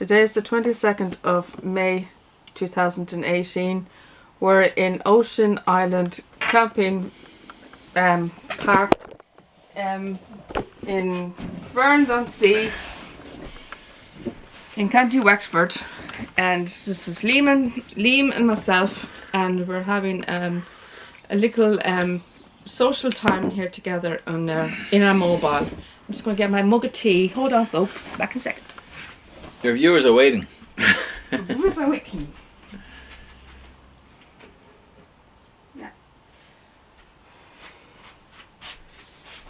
Today is the 22nd of May 2018. We're in Ocean Island Camping Park in Ferns-on-Sea in County Wexford, and this is Liam and myself, and we're having a little social time here together on in our mobile. I'm just going to get my mug of tea. Hold on folks, back in a second. Your viewers are waiting. The viewers are waiting.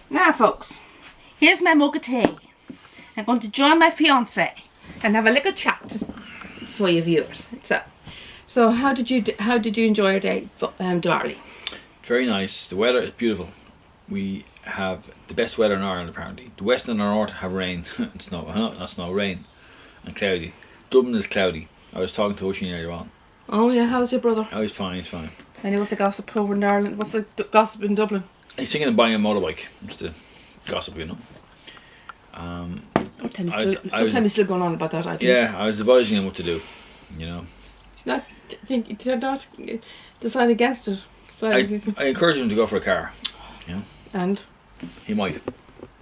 Now folks, here's my mug of tea. I'm going to join my fiance and have a little chat for your viewers. So how did you enjoy your day, Darley? Very nice. The weather is beautiful. We have the best weather in Ireland apparently. The west and the north have rain and snow. Not snow, rain and cloudy. Dublin is cloudy. I was talking to Ocean earlier on. Oh yeah, how's your brother? Oh, he's fine. He's fine. And what's the gossip over in Ireland? What's the gossip in Dublin? He's thinking of buying a motorbike. It's the gossip, you know. Don't tell me still going on about that idea. Yeah, I was advising him what to do. You know. Did not decide against it. I encourage him to go for a car. You know. And he might.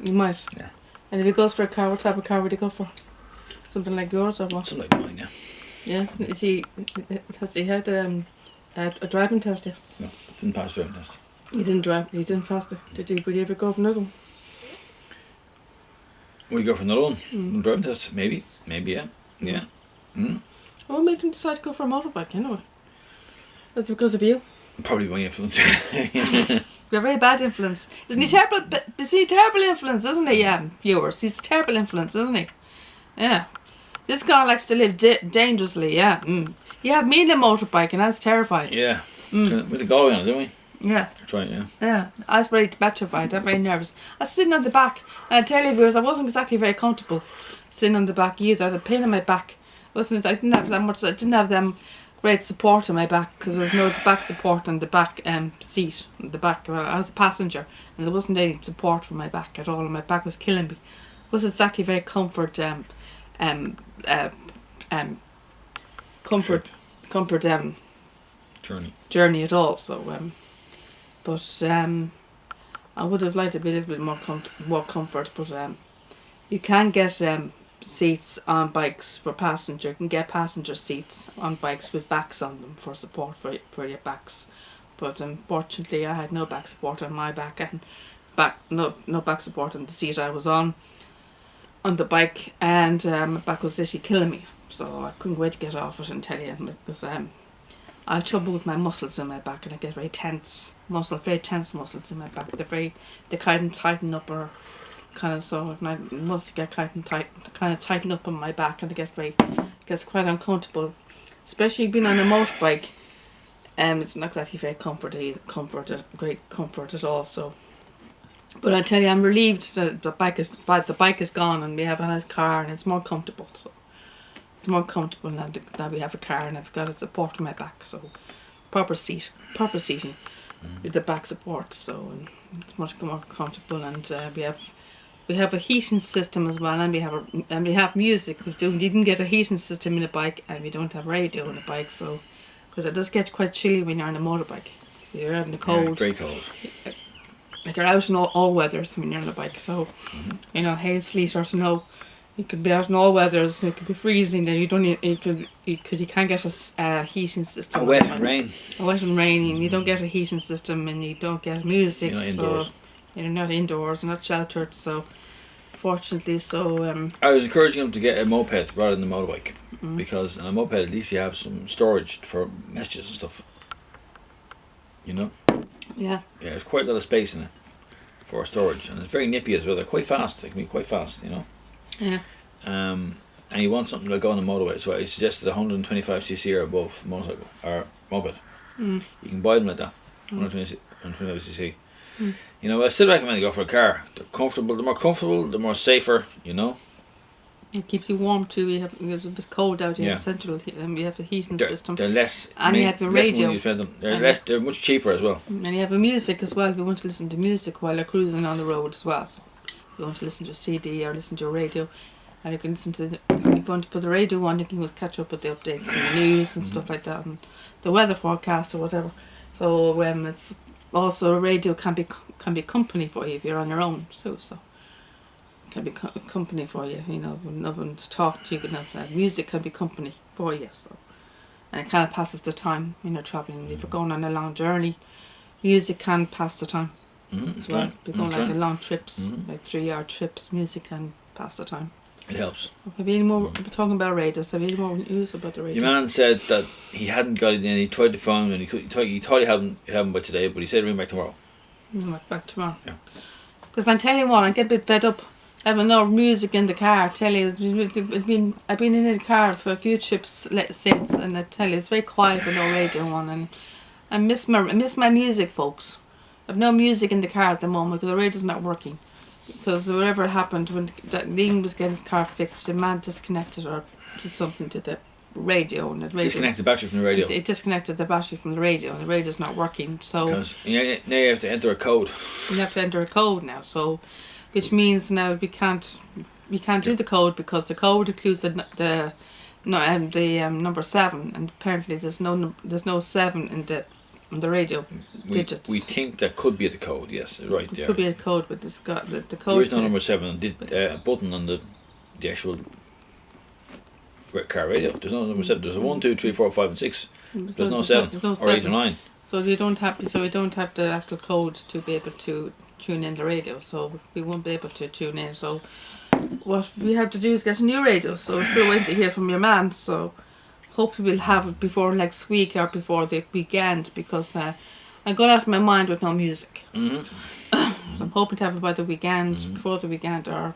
He might. Yeah. And if he goes for a car, what type of car would he go for? Something like yours or what? Something like mine, yeah. Yeah. Has he had a driving test yet? No, didn't pass the driving test. He didn't drive. He didn't pass it. Would he ever go for another one? Would he go for another one? Driving test? Maybe, yeah. Yeah. What made him decide to go for a motorbike anyway? Was it because of you? Probably my influence. You're a very bad influence. Isn't he terrible? Is he a terrible influence, isn't he, viewers? He's a terrible influence, isn't he? Yeah. This guy likes to live dangerously, yeah. He had me in a motorbike and I was terrified. Yeah. With the Galway on it, didn't we? Yeah. That's right, yeah. Yeah. I was very petrified. I'm very nervous. I was sitting on the back, and I tell you, viewers, I wasn't exactly very comfortable sitting on the back either. I had a pain in my back. I didn't have that much. I didn't have them great support on my back because there was no back support on the back seat. The back. Well, I was a passenger, and there wasn't any support for my back at all, and my back was killing me. It wasn't exactly very comfort journey at all. So but I would have liked a little bit more comfort. But you can get seats on bikes for passenger. You can get passenger seats on bikes with backs on them for support for your backs. But unfortunately, I had no back support on my back, and no back support on the seat I was on the bike, and my back was literally killing me. So I couldn't wait to get off it and tell you, because I have trouble with my muscles in my back, and I get very tense muscles in my back. They kind of tighten up, or kind of so, and I must get kind of tighten up on my back, and it gets quite uncomfortable, especially being on a motorbike. It's not exactly very great comfort at all. So, but I tell you, I'm relieved that the bike is gone, and we have a nice car, and it's more comfortable. So. It's more comfortable now that we have a car, and I've got a support on my back, so proper seating with the back support, so it's much more comfortable. And we have a heating system as well, and we have music. We didn't get a heating system in a bike, and we don't have radio in a bike, so because it does get quite chilly when you're on a motorbike. You're out in the cold. Yeah, very cold. Like you're out in all weathers when you're on a bike. So you know, hail, sleet, or snow. You could be out in all weathers. It could be freezing. Then you don't need because you can't get a heating system. A wet and rain. A wet and rain, and you don't get a heating system, and you don't get music. You're not indoors. So you're not indoors, you're not sheltered. So fortunately, I was encouraging him to get a moped rather than a motorbike, because on a moped at least you have some storage for messages and stuff. You know. Yeah. Yeah, there's quite a lot of space in it for storage, and it's very nippy as well. They're quite fast. They can be quite fast, you know. Yeah. And you want something to go on the motorway, so I suggested 125cc or above motorcycle or moped. You can buy them like that, 125cc. You know, I still recommend you go for a car. They're comfortable. They're more comfortable. They're more safer. You know. It keeps you warm too. We have this cold out here in Central, and we have the heating system. They're less. And you have the radio. They're much cheaper as well. And you have the music as well. If you want to listen to music while you're cruising on the road as well. So if you want to listen to a CD or listen to a radio, and you can listen to. If you want to put the radio on, you can just catch up with the updates and the news and stuff like that, and the weather forecast or whatever. So it's also a radio can be company for you if you're on your own too. So it can be company for you. You know, when no one's talked to you, can have music can be company for you. So and it kind of passes the time when you're traveling. If you're going on a long journey, music can pass the time. As well. Right. If you're going like long trips, like 3-hour trips, music can pass the time. It helps. Have you any more? We're talking about radios. Have you any more news about the radio? Your man said that he hadn't got it in. He tried to phone and he thought he hadn't by today, but he said ring back tomorrow. Back tomorrow. Yeah. Because I'm telling you what, I get a bit fed up having no music in the car. I tell you, I've been in the car for a few trips since, and I tell you, it's very quiet with no radio on, and I miss my music, folks. I've no music in the car at the moment because the radio's not working. Because whatever happened when Liam was getting his car fixed, the man disconnected or did something to the radio, and the radio disconnected the battery from the radio. It disconnected the battery from the radio, and the radio's not working. So because now you have to enter a code. You have to enter a code now. So, which means now we can't do the code because the code includes the number 7, and apparently there's no 7 on the radio digits. We think that could be the code, yes, right there. It could be a code, but it's got the code. There is no number 7, a button on the actual car radio. There's no number 7. There's a 1, 2, 3, 4, 5 and 6. There's no 7 or 8 or 9. So we don't have the actual code to be able to tune in the radio. So we won't be able to tune in. So what we have to do is get a new radio. So we're still waiting to hear from your man. So hopefully we'll have it before next week or before the weekend, because I'm going out of my mind with no music. So I'm hoping to have it by the weekend, before the weekend, or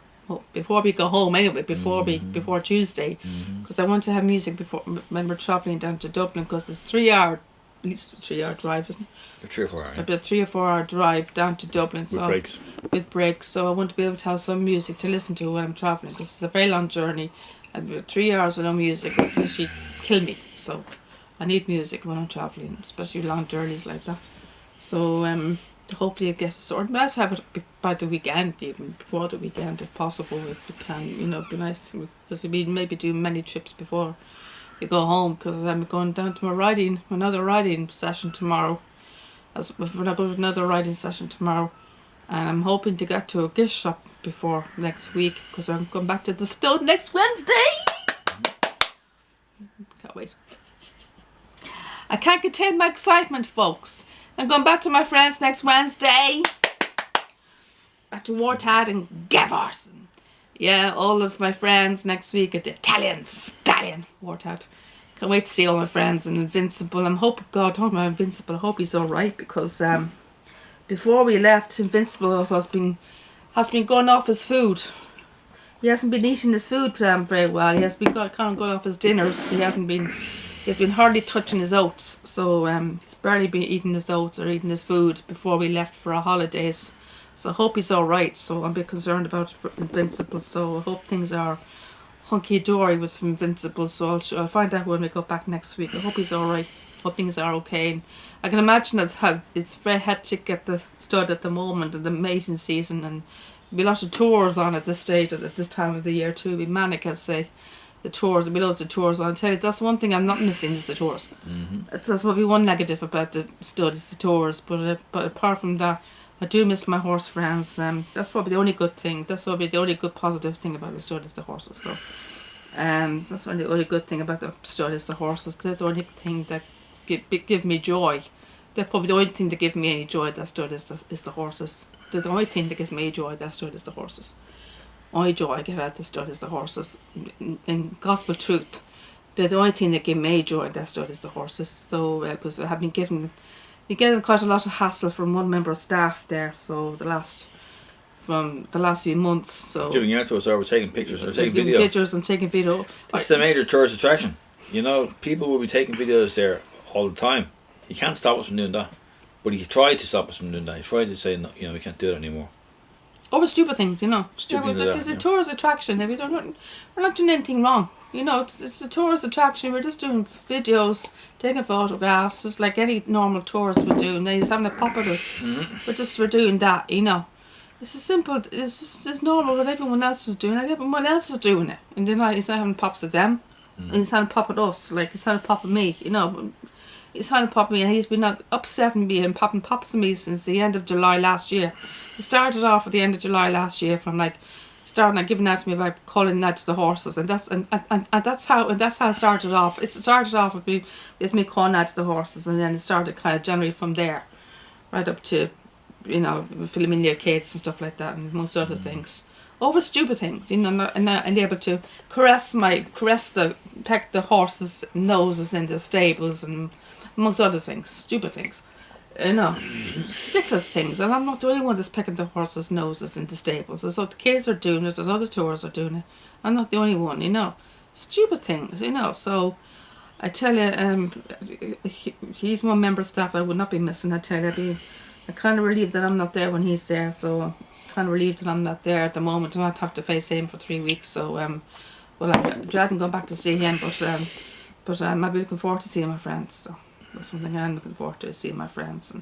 before we go home anyway, before Tuesday, because I want to have music before when we're travelling down to Dublin, because it's at least a 3-hour drive, isn't it? 3 or 4 hours. About a 3 or 4 hour drive down to Dublin. With breaks. With breaks, so I want to be able to have some music to listen to when I'm travelling, because it's a very long journey, and with 3 hours with no music would literally kill me. So I need music when I'm travelling, especially long journeys like that. So hopefully it gets sorted. Let's have it by the weekend, even before the weekend if possible, if we can. You know, it'd be nice because we maybe do many trips before you go home, because I'm going down to another riding session tomorrow. When I go to another riding session tomorrow, and I'm hoping to get to a gift shop before next week, because I'm going back to the stud next Wednesday. Can't wait. I can't contain my excitement, folks. I'm going back to my friends next Wednesday. Back to Wartad and Gavars. Yeah, all of my friends next week at the Stallion Wartad. Can't wait to see all my friends and Invincible. I'm hoping, God, talking about Invincible, I hope he's alright, because before we left, Invincible has been going off his food. He hasn't been eating his food very well. He has been kind of going off his dinners. He's been hardly touching his oats. So he's barely been eating his oats or eating his food before we left for our holidays. So I hope he's alright. So I'm a bit concerned about Invincible. So I hope things are hunky-dory with Invincible. So I'll find out when we go back next week. I hope he's alright. Hope things are okay. And I can imagine that it's very hectic at the stud at the moment, in the mating season, and there'll be lots of tours on at this stage, at this time of the year too. It'll be manic, I'd say. The tours, there'll be loads of tours on. I tell you, that's one thing I'm not missing, is the tours. That's probably one negative about the stud, is the tours. But apart from that, I do miss my horse friends. That's probably the only good thing. That's probably the only good positive thing about the stud, is the horses. So, that's the only good thing about the stud, is the horses. They're the only thing that give me joy. They're probably the only thing that give me any joy at that stud, is the horses. They're the only thing that gives me joy at that stud, is the horses. Only joy I get out of the stud is the horses. In gospel truth, they're the only thing that give me joy at that stud, is the horses. So because I have been getting quite a lot of hassle from one member of staff there. So the last few months. So giving out to us, or we're taking pictures, or taking video. That's the major tourist attraction. You know, people will be taking videos there all the time. You can't stop us from doing that. But he tried to stop us from doing that. He tried to say, no, you know, we can't do it anymore. Over stupid things, you know. Stupid it's a tourist attraction. We're not doing anything wrong. You know, it's a tourist attraction. We're just doing videos, taking photographs, just like any normal tourist would do. And they're having a pop at us. We're doing that, you know. It's as simple. It's normal what everyone else was doing. Like everyone else is doing it, and then he's not having pops at them. He's having a pop at us. Like he's having a pop at me. You know, he's having a pop at me, and he's been upsetting me and popping pops at me since the end of July last year. It started off at the end of July last year from like starting like giving out to me about calling out to the horses, and that's how it started off. It started off with me calling out to the horses, and then it started kind of generally from there, right up to, you know, filming your kids and stuff like that, and most other things, over stupid things, you know, and able to peck the horses' noses in the stables, and amongst other things, stupid things, you know, ridiculous things. And I'm not the only one that's pecking the horses' noses in the stables. There's other kids are doing it. There's other tours are doing it. I'm not the only one, you know. Stupid things, you know. So I tell you, he's one member of staff I would not be missing. I tell you, I'm kind of relieved that I'm not there when he's there. So I'm kind of relieved that I'm not there at the moment. I don't have to face him for 3 weeks. So well, I'm dreading going back to see him, but I'll be looking forward to seeing my friends. So that's something I'm looking forward to, seeing my friends. And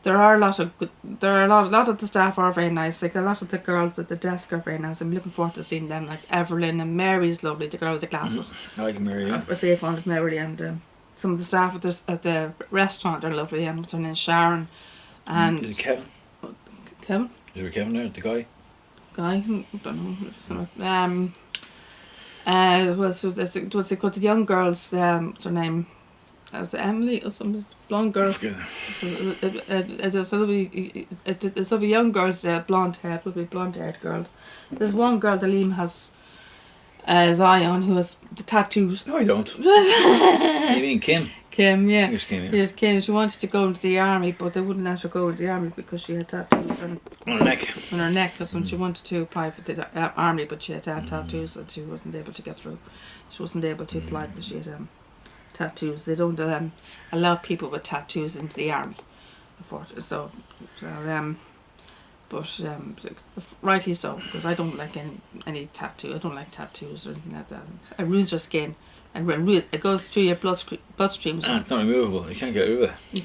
there are a lot of the staff are very nice. Like a lot of the girls at the desk are very nice. I'm looking forward to seeing them. Like Evelyn and Mary's lovely, the girl with the glasses. I like Mary. Yeah. I'm very fond of Mary, and some of the staff at the restaurant are lovely. And what's her name, Sharon. And is it Kevin? Kevin? Is there Kevin there? The guy? I don't know. Well, so they got the young girls. What's her name? Emily or something, blonde girl. There's other young girls there, blonde haired girls. There's one girl that Liam has his eye on who has the tattoos. No, I don't. You mean Kim? Kim, yeah. I think it's Kim, yeah. Yes, Kim. She wanted to go into the army, but they wouldn't let her go into the army because she had tattoos on her neck. On her neck. That's when she wanted to apply for the army, but she had to have tattoos, and she wasn't able to get through. She wasn't able to apply because she had tattoos. They don't allow people with tattoos into the army. But rightly so, because I don't like any tattoo. I don't like tattoos or anything like that. It ruins your skin, and it goes through your bloodstream. And it's not removable. You can't get rid of it. You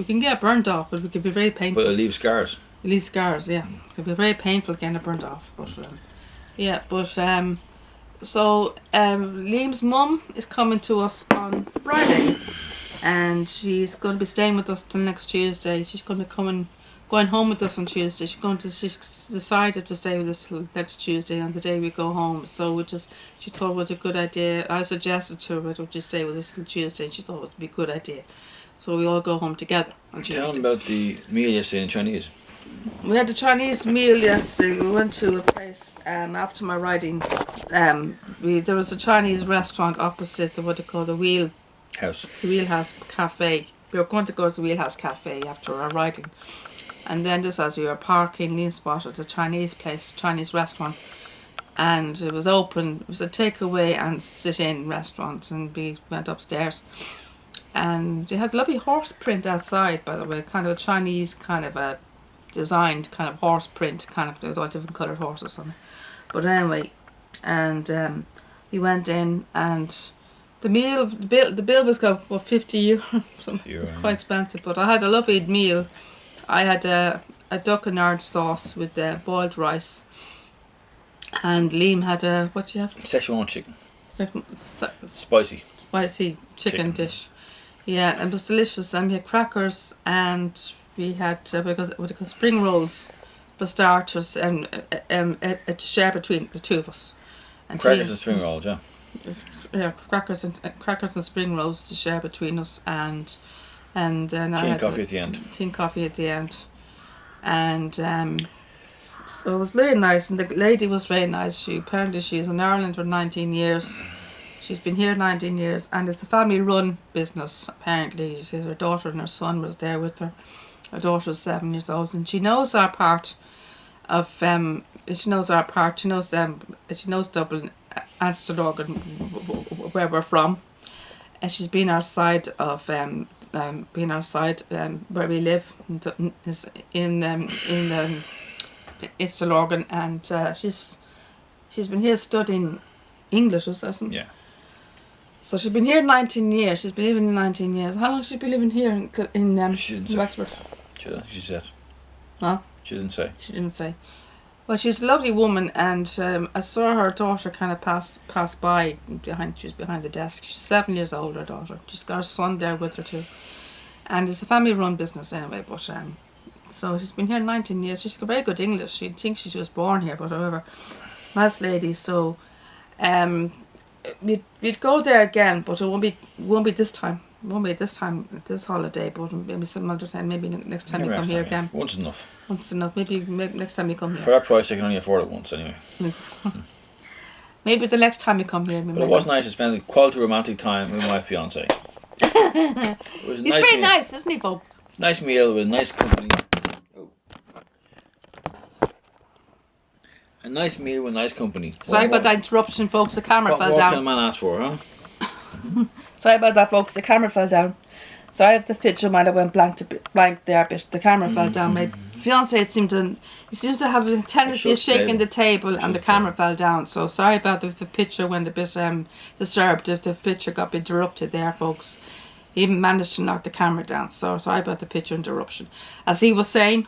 can get burnt off, but it can be very painful. But it leaves scars. It leaves scars, yeah. It can be very painful getting it burnt off. But so Liam's mum is coming to us on Friday, and she's going to be staying with us till next Tuesday. She's going to be going home with us on Tuesday. She's decided to stay with us till next Tuesday on the day we go home. So she thought it was a good idea. I suggested to her, would you stay with us till Tuesday? And she thought it would be a good idea. So we all go home together on Tuesday. Tell them about the meal yesterday in Chinese. We had a Chinese meal yesterday. We went to a place after my riding. There was a Chinese restaurant opposite what they call the Wheelhouse Cafe. We were going to go to the Wheelhouse Cafe after our riding, and then just as we were parking, Liam spotted a Chinese restaurant, and it was open. It was a takeaway and sit-in restaurant, and we went upstairs, and they had lovely horse print outside. By the way, kind of a Chinese kind of a designed kind of horse print, kind of different coloured horses on it. But anyway, and we went in, and the bill was about €50. It was quite expensive, but I had a lovely meal. I had a duck and nard sauce with boiled rice, and Liam had what do you have? Szechuan chicken. Spicy chicken dish. Yeah, it was delicious. And we had crackers, and we had what they call spring rolls for starters, and to share between the two of us. And crackers and spring rolls, yeah. Yeah, crackers and spring rolls to share between us, and then tea and coffee at the end. Tea and coffee at the end, and so it was really nice. And the lady was very nice. She's in Ireland for 19 years. She's been here 19 years, and it's a family-run business. Apparently, her daughter and her son was there with her. Her daughter's 7 years old, and she knows our part of she knows Dublin, Amsterdam, where we're from, and she's been our side of where we live in Amsterdam, and she's been here studying English or something. Yeah. So she's been here 19 years. She's been living 19 years. How long has she been living here in Wexford? She said. Huh? She didn't say. She didn't say. Well, she's a lovely woman, and I saw her daughter kind of pass by behind. She was behind the desk. She's 7 years old. Her daughter. She's got her son there with her too, and it's a family-run business anyway. But so she's been here 19 years. She's got very good English. She thinks she was born here, but however, nice lady. So, we'd go there again, but it won't be this time. It won't be this time, this holiday, but maybe some other time. Maybe next time you come here again. Once is enough. Once is enough. Maybe next time you come here. For that price, I can only afford it once anyway. Maybe the next time you come here. But it was nice to spend a quality romantic time with my fiance. He's very nice, isn't he, Bob? Nice meal with a nice company. A nice meal with nice company. Sorry about that interruption, folks. The camera fell down. What can a man ask for, huh? Sorry about that, folks. The camera fell down. Sorry if the picture might have went blank there, but the camera fell down. My fiance, he seems to have a tendency of shaking the table, and the camera fell down. So sorry about if the picture went a bit disturbed. If the picture got interrupted there, folks. He even managed to knock the camera down. So sorry about the picture interruption. As he was saying,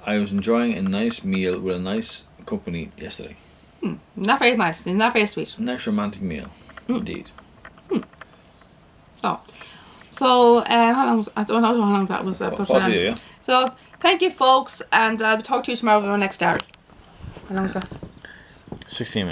I was enjoying a nice meal with a nice company yesterday. Not very nice. Not very sweet. A nice romantic meal, indeed. So how long? I don't know how long that was. Yeah. So thank you, folks, and I'll talk to you tomorrow with our next hour. How long was that? 16 minutes.